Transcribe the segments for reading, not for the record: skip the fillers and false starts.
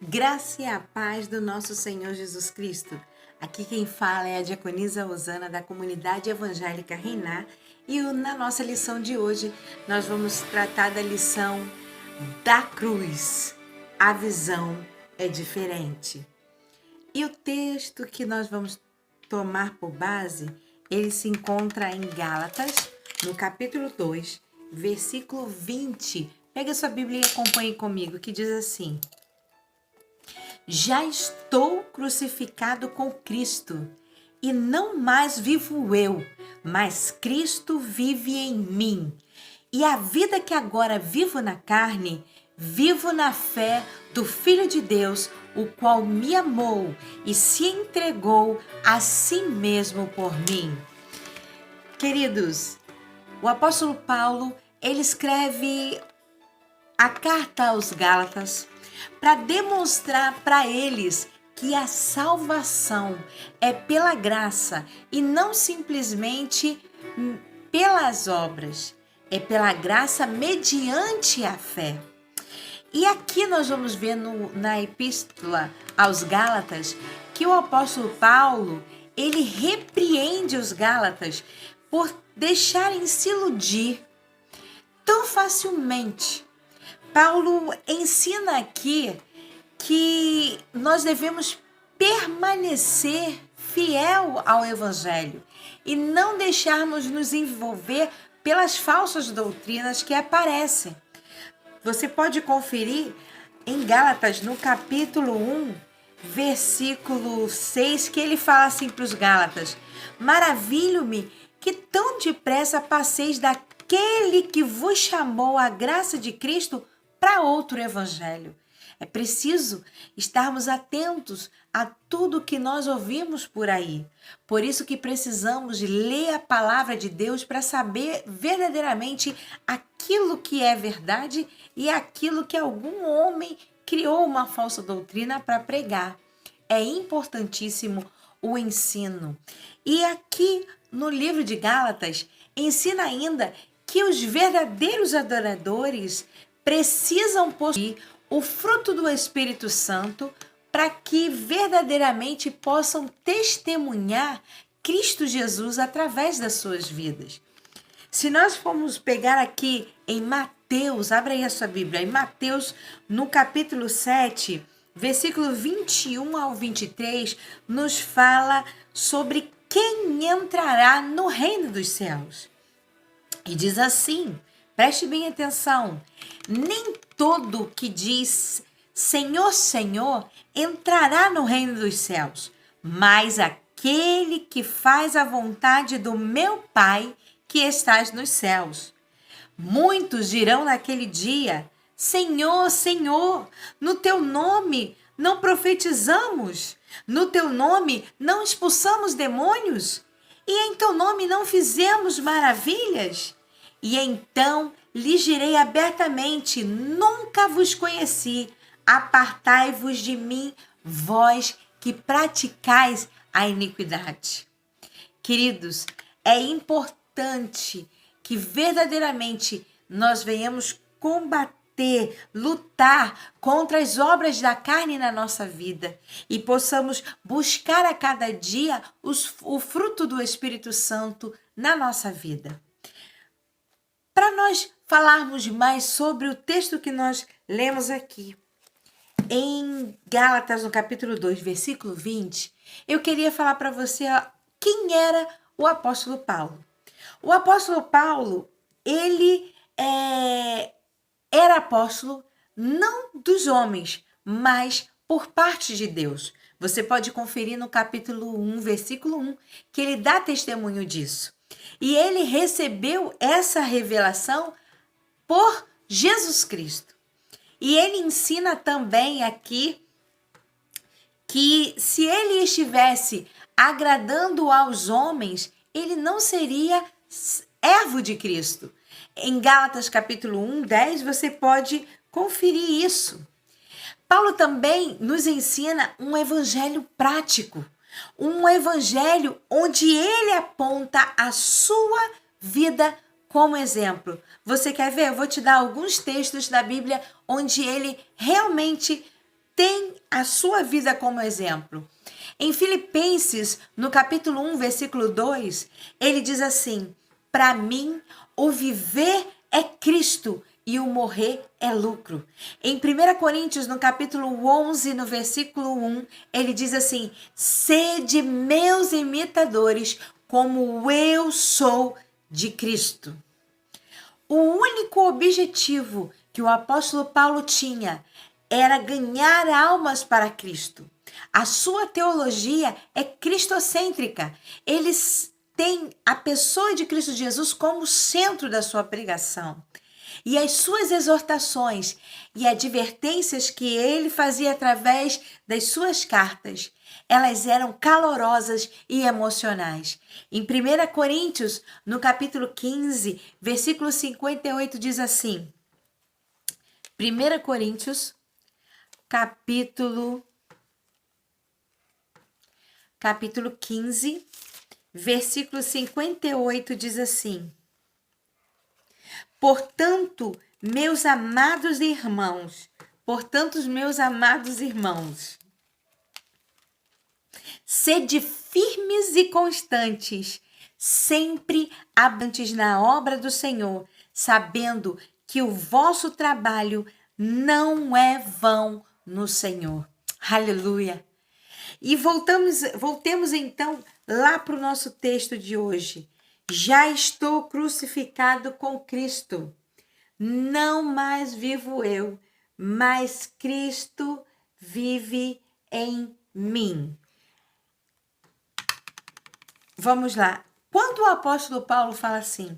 Graça e a paz do nosso Senhor Jesus Cristo. Aqui quem fala é a diaconisa Osana da Comunidade Evangélica Reinar e na nossa lição de hoje nós vamos tratar da lição da cruz. A visão é diferente. E o texto que nós vamos tomar por base, ele se encontra em Gálatas, no capítulo 2, versículo 20. Pega sua Bíblia e acompanhe comigo, que diz assim: Já estou crucificado com Cristo, e não mais vivo eu, mas Cristo vive em mim. E a vida que agora vivo na carne, vivo na fé do Filho de Deus, o qual me amou e se entregou a si mesmo por mim. Queridos, o apóstolo Paulo, ele escreve a carta aos Gálatas para demonstrar para eles que a salvação é pela graça e não simplesmente pelas obras. É pela graça mediante a fé. E aqui nós vamos ver na epístola aos Gálatas que o apóstolo Paulo, ele repreende os Gálatas por deixarem se iludir tão facilmente. Paulo ensina aqui que nós devemos permanecer fiel ao Evangelho e não deixarmos nos envolver pelas falsas doutrinas que aparecem. Você pode conferir em Gálatas, no capítulo 1, versículo 6, que ele fala assim para os Gálatas: Maravilho-me que tão depressa passeis daquele que vos chamou à graça de Cristo para outro evangelho. É preciso estarmos atentos a tudo que nós ouvimos por aí. Por isso que precisamos ler a palavra de Deus para saber verdadeiramente aquilo que é verdade e aquilo que algum homem criou uma falsa doutrina para pregar. É importantíssimo o ensino. E aqui no livro de Gálatas, ensina ainda que os verdadeiros adoradores precisam possuir o fruto do Espírito Santo para que verdadeiramente possam testemunhar Cristo Jesus através das suas vidas. Se nós formos pegar aqui em Mateus, abra aí a sua Bíblia, em Mateus, no capítulo 7, versículo 21 ao 23, nos fala sobre quem entrará no reino dos céus. E diz assim, preste bem atenção: nem todo que diz Senhor, Senhor entrará no reino dos céus, mas aquele que faz a vontade do meu Pai que estás nos céus. Muitos dirão naquele dia: Senhor, Senhor, no teu nome não profetizamos, no teu nome não expulsamos demônios, e em teu nome não fizemos maravilhas? E então lhes direi abertamente: nunca vos conheci, apartai-vos de mim, vós que praticais a iniquidade. Queridos, é importante que verdadeiramente nós venhamos combater, lutar contra as obras da carne na nossa vida e possamos buscar a cada dia o fruto do Espírito Santo na nossa vida. Para nós falarmos mais sobre o texto que nós lemos aqui, em Gálatas, no capítulo 2, versículo 20, eu queria falar para você quem era o apóstolo Paulo. O apóstolo Paulo, ele era apóstolo não dos homens, mas por parte de Deus. Você pode conferir no capítulo 1, versículo 1, que ele dá testemunho disso. E ele recebeu essa revelação por Jesus Cristo. E ele ensina também aqui que se ele estivesse agradando aos homens, ele não seria servo de Cristo. Em Gálatas capítulo 1, 10, você pode conferir isso. Paulo também nos ensina um evangelho prático, um evangelho onde ele aponta a sua vida como exemplo. Você quer ver? Eu vou te dar alguns textos da Bíblia onde ele realmente tem a sua vida como exemplo. Em Filipenses, no capítulo 1, versículo 2, ele diz assim: para mim, o viver é Cristo e o morrer é lucro. Em 1 Coríntios, no capítulo 11, no versículo 1, ele diz assim: sede meus imitadores, como eu sou de Cristo. O único objetivo que o apóstolo Paulo tinha era ganhar almas para Cristo. A sua teologia é cristocêntrica. Eles têm a pessoa de Cristo Jesus como centro da sua pregação. E as suas exortações e advertências que ele fazia através das suas cartas, elas eram calorosas e emocionais. Em 1 Coríntios, no capítulo 15, versículo 58, diz assim: 1 Coríntios, capítulo 15, versículo 58, diz assim: Portanto, meus amados irmãos, sede firmes e constantes, sempre abundantes na obra do Senhor, sabendo que o vosso trabalho não é vão no Senhor. Aleluia! E voltemos então lá para o nosso texto de hoje. Já estou crucificado com Cristo. Não mais vivo eu, mas Cristo vive em mim. Vamos lá. Quando o apóstolo Paulo fala assim,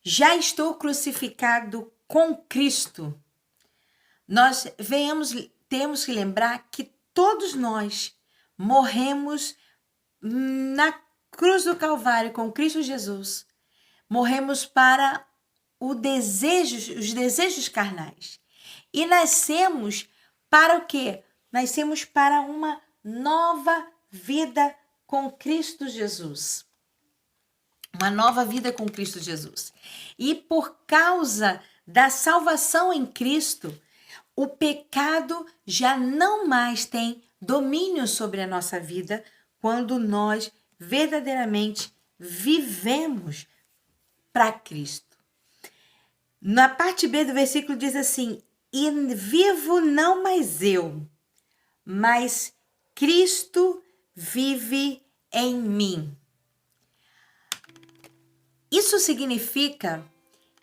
já estou crucificado com Cristo, nós temos que lembrar que todos nós morremos na cruz do Calvário com Cristo Jesus. Morremos para os desejos carnais. E nascemos para o quê? Nascemos para uma nova vida com Cristo Jesus. Uma nova vida com Cristo Jesus. E por causa da salvação em Cristo, o pecado já não mais tem domínio sobre a nossa vida quando nós verdadeiramente vivemos para Cristo. Na parte B do versículo diz assim: e vivo não mais eu, mas Cristo vive em mim. Isso significa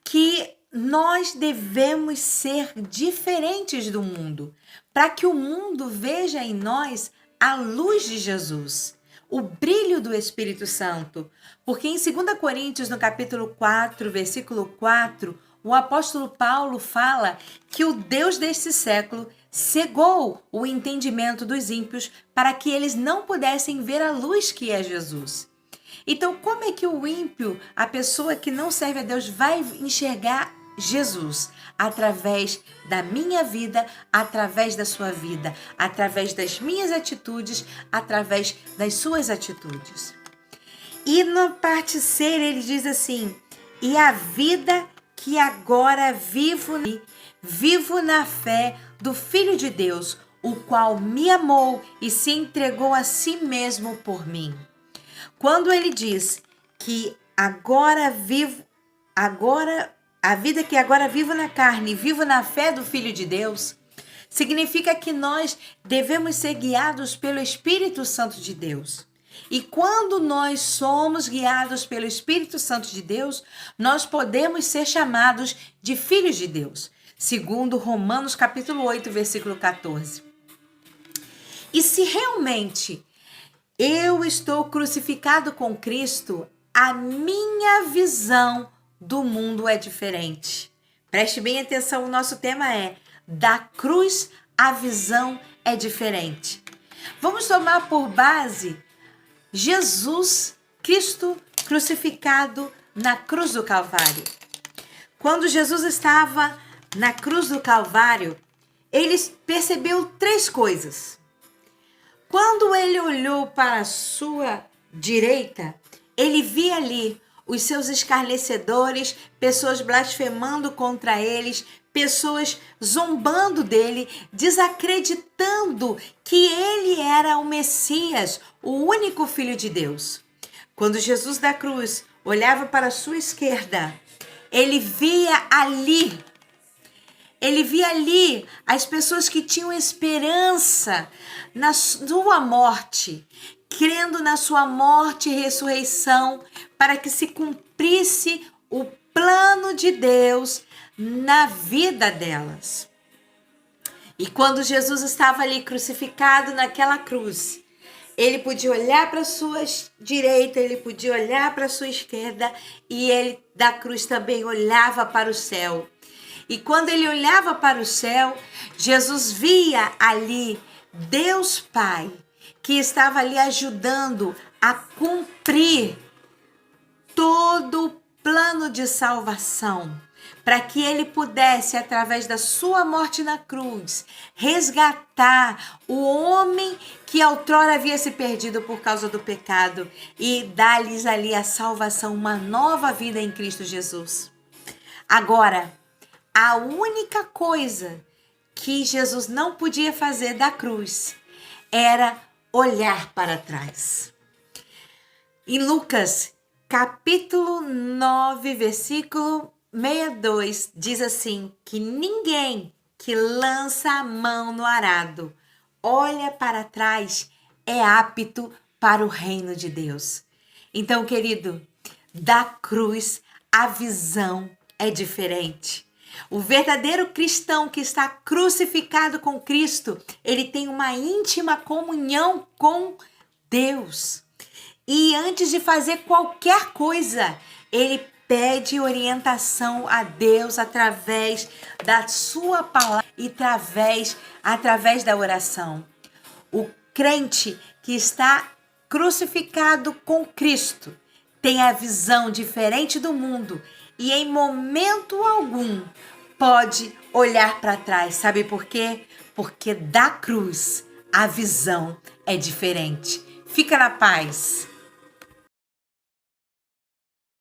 que nós devemos ser diferentes do mundo, para que o mundo veja em nós a luz de Jesus, o brilho do Espírito Santo. Porque em 2 Coríntios, no capítulo 4, versículo 4, o apóstolo Paulo fala que o Deus deste século cegou o entendimento dos ímpios para que eles não pudessem ver a luz que é Jesus. Então, como é que o ímpio, a pessoa que não serve a Deus, vai enxergar Jesus? Através da minha vida, através da sua vida, através das minhas atitudes, através das suas atitudes. E na parte C ele diz assim: e a vida que agora vivo na fé do Filho de Deus, o qual me amou e se entregou a si mesmo por mim. Quando ele diz que a vida que agora vivo na carne, vivo na fé do Filho de Deus, significa que nós devemos ser guiados pelo Espírito Santo de Deus. E quando nós somos guiados pelo Espírito Santo de Deus, nós podemos ser chamados de filhos de Deus, segundo Romanos capítulo 8, versículo 14. E se realmente eu estou crucificado com Cristo, a minha visão do mundo é diferente. Preste bem atenção, o nosso tema é: da cruz a visão é diferente. Vamos tomar por base Jesus Cristo crucificado na cruz do Calvário. Quando Jesus estava na cruz do Calvário, ele percebeu 3 coisas. Quando ele olhou para a sua direita, ele via ali os seus escarnecedores, pessoas blasfemando contra eles, pessoas zombando dele, desacreditando que ele era o Messias, o único Filho de Deus. Quando Jesus da cruz olhava para a sua esquerda, ele via ali as pessoas que tinham esperança na sua morte, crendo na sua morte e ressurreição, para que se cumprisse o plano de Deus na vida delas. E quando Jesus estava ali crucificado naquela cruz, ele podia olhar para a sua direita, ele podia olhar para a sua esquerda, e ele da cruz também olhava para o céu. E quando ele olhava para o céu, Jesus via ali Deus Pai, que estava ali ajudando a cumprir todo o plano de salvação, para que ele pudesse, através da sua morte na cruz, resgatar o homem que outrora havia se perdido por causa do pecado e dar-lhes ali a salvação, uma nova vida em Cristo Jesus. Agora, a única coisa que Jesus não podia fazer da cruz era olhar para trás. Em Lucas, capítulo 9, versículo 62, diz assim, que ninguém que lança a mão no arado, olha para trás, é apto para o reino de Deus. Então, querido, da cruz a visão é diferente. O verdadeiro cristão que está crucificado com Cristo, ele tem uma íntima comunhão com Deus. E antes de fazer qualquer coisa, ele pede orientação a Deus através da sua palavra e através da oração. O crente que está crucificado com Cristo tem a visão diferente do mundo e em momento algum pode olhar para trás. Sabe por quê? Porque da cruz a visão é diferente. Fica na paz.